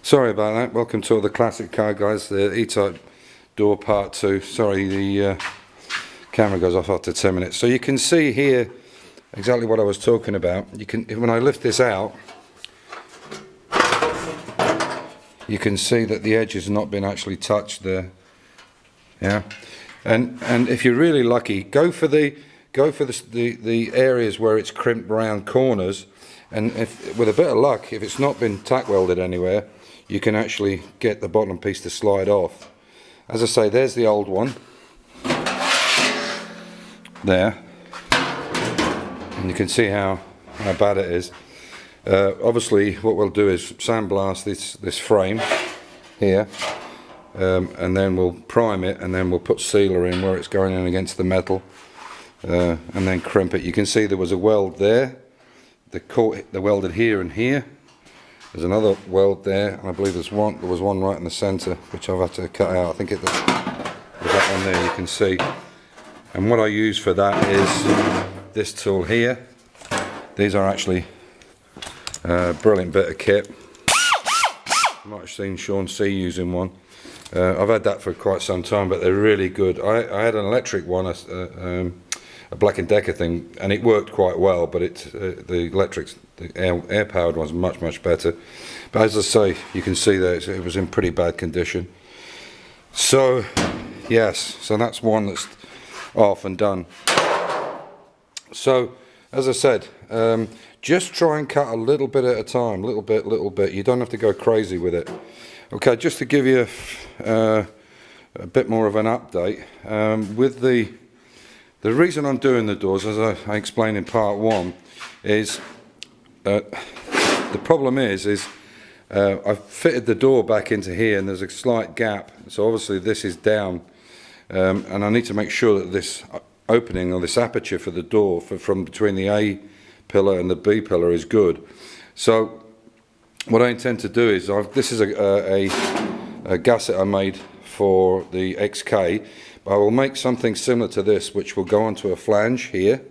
Sorry about that. Welcome to all the classic car guys, the E-Type door part 2. Sorry, the camera goes off after 10 minutes. So you can see here exactly what I was talking about. You can, when I lift this out, you can see that the edge has not been actually touched there. Yeah, and if you're really lucky, go for the areas where it's crimped round corners, and if with a bit of luck, if it's not been tack welded anywhere, you can actually get the bottom piece to slide off. As I say, there's the old one there, and you can see how bad it is. Obviously what we'll do is sandblast this frame here, and then we'll prime it, and then we'll put sealer in where it's going in against the metal, and then crimp it. You can see there was a weld there, the welded here and here. There's another weld there, and I believe there was one right in the centre, which I've had to cut out. I think there's that one there, you can see. And what I use for that is this tool here. These are actually a brilliant bit of kit. You might have seen Sean C using one. I've had that for quite some time, but they're really good. I had an electric one, a Black & Decker thing, and it worked quite well, but the electrics, the air powered one's much better. But as I say, you can see that it was in pretty bad condition. So yes, so that's one that's off and done. So as I said, just try and cut a little bit at a time, little bit. You don't have to go crazy with it. Okay, just to give you a bit more of an update, with the reason I'm doing the doors, as I explained in part 1, is the problem is I've fitted the door back into here, and there's a slight gap, so obviously this is down, and I need to make sure that this opening, or this aperture for the door from between the A pillar and the B pillar is good. So what I intend to do is, this is a gasket I made for the XK, but I will make something similar to this, which will go onto a flange here.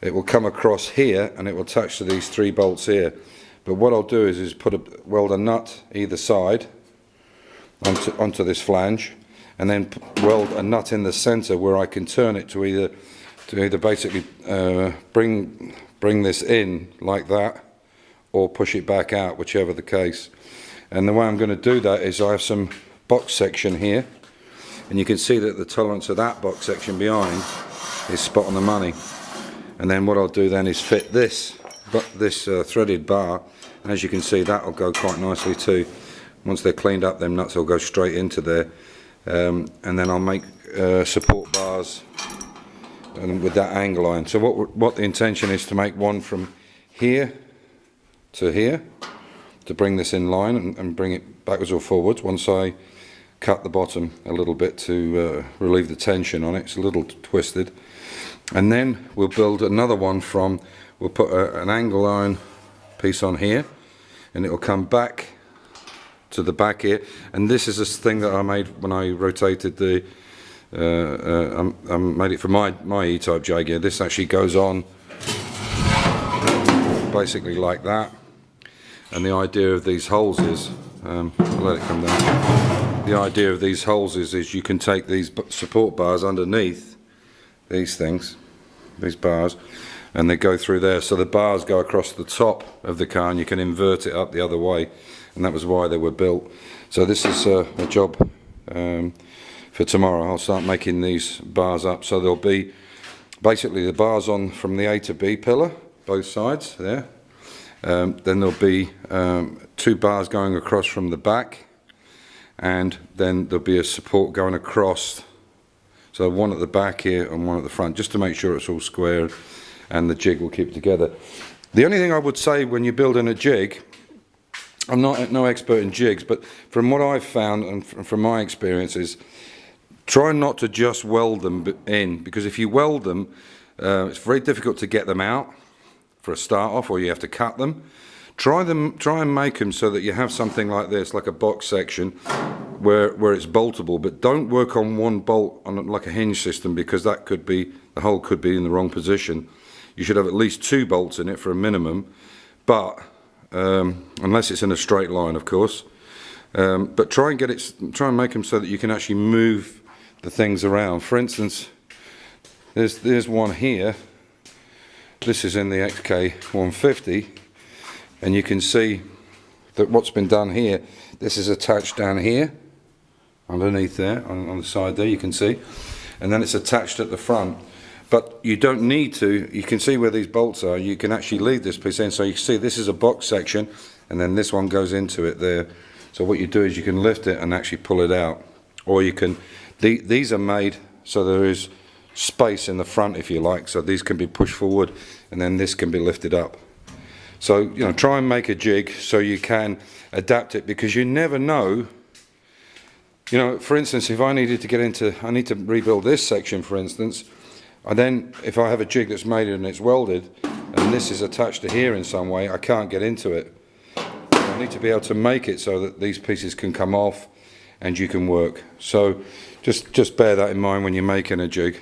It will come across here, and it will attach to these 3 bolts here. But what I'll do is weld a nut either side onto this flange, and then weld a nut in the center where I can turn it to either basically bring this in like that, or push it back out, whichever the case. And the way I'm going to do that is I have some box section here, and you can see that the tolerance of that box section behind is spot on the money. And then what I'll do then is fit this threaded bar, and as you can see, that will go quite nicely too. Once they're cleaned up, them nuts will go straight into there, and then I'll make support bars and with that angle iron. So what the intention is to make one from here to here, to bring this in line and bring it backwards or forwards. Once I cut the bottom a little bit to relieve the tension on it, it's a little twisted, and then we'll build another one we'll put an angle iron piece on here, and it will come back to the back here. And this is this thing that I made when I rotated the I made it for my E-Type Jag gear. This actually goes on basically like that, and the idea of these holes is, I'll let it come down. The idea of these holes is you can take these support bars underneath these things, these bars, and they go through there, so the bars go across the top of the car, and you can invert it up the other way, and that was why they were built. So this is a job for tomorrow. I'll start making these bars up, so there'll be basically the bars on from the A to B pillar, both sides there. Then there'll be 2 bars going across from the back, and then there'll be a support going across, so one at the back here and one at the front, just to make sure it's all square, and the jig will keep it together. The only thing I would say when you're building a jig, I'm no expert in jigs, but from what I've found and from my experience is, try not to just weld them in, because if you weld them, it's very difficult to get them out for a start off, or you have to cut them. Try and make them so that you have something like this, like a box section, where it's boltable, but don't work on one bolt on like a hinge system, because that could be, the hole could be in the wrong position. You should have at least 2 bolts in it for a minimum, but unless it's in a straight line, of course. But try and make them so that you can actually move the things around. For instance, there's one here. This is in the XK 150, and you can see that what's been done here. This is attached down here, underneath there, on the side there, you can see, and then it's attached at the front. But you don't need to. You can see where these bolts are. You can actually leave this piece in, so you can see this is a box section, and then this one goes into it there. So what you do is you can lift it and actually pull it out, or you can. These are made so there is space in the front, if you like, so these can be pushed forward and then this can be lifted up. So, you know, try and make a jig so you can adapt it, because you never know. You know, for instance, if I needed to get into, I need to rebuild this section, for instance, and then if I have a jig that's made and it's welded and this is attached to here in some way, I can't get into it. I need to be able to make it so that these pieces can come off and you can work. So just bear that in mind when you're making a jig.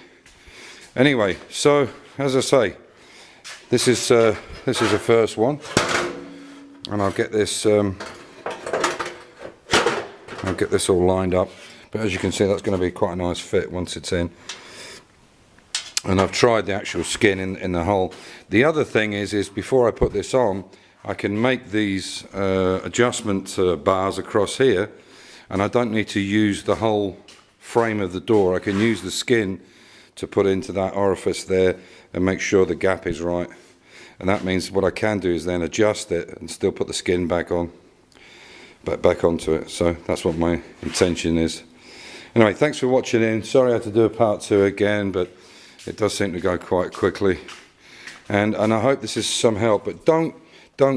Anyway, so as I say, this is the first one, and I'll get this all lined up. But as you can see, that's going to be quite a nice fit once it's in. And I've tried the actual skin in the hole. The other thing is before I put this on, I can make these adjustment bars across here, and I don't need to use the whole frame of the door. I can use the skin to put into that orifice there and make sure the gap is right. And that means what I can do is then adjust it and still put the skin back on, back onto it. So that's what my intention is. Anyway, thanks for watching in. Sorry I had to do a part 2 again, but it does seem to go quite quickly. And I hope this is some help, but don't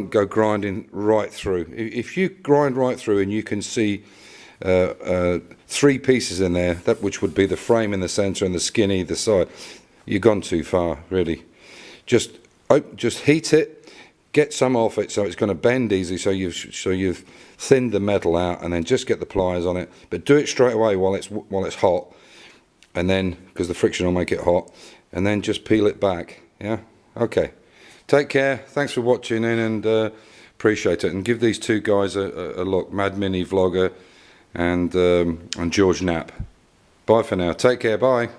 go grinding right through. If you grind right through and you can see 3 pieces in there, that which would be the frame in the center and the skin either side, you've gone too far, really. Just heat it, get some off it so it's going to bend easy, so you've thinned the metal out, and then just get the pliers on it. But do it straight away while it's hot, and then because the friction will make it hot, and then just peel it back. Yeah, okay. Take care. Thanks for watching in, and appreciate it. And give these 2 guys a look, Mad Mini Vlogger and George Knapp. Bye for now. Take care. Bye.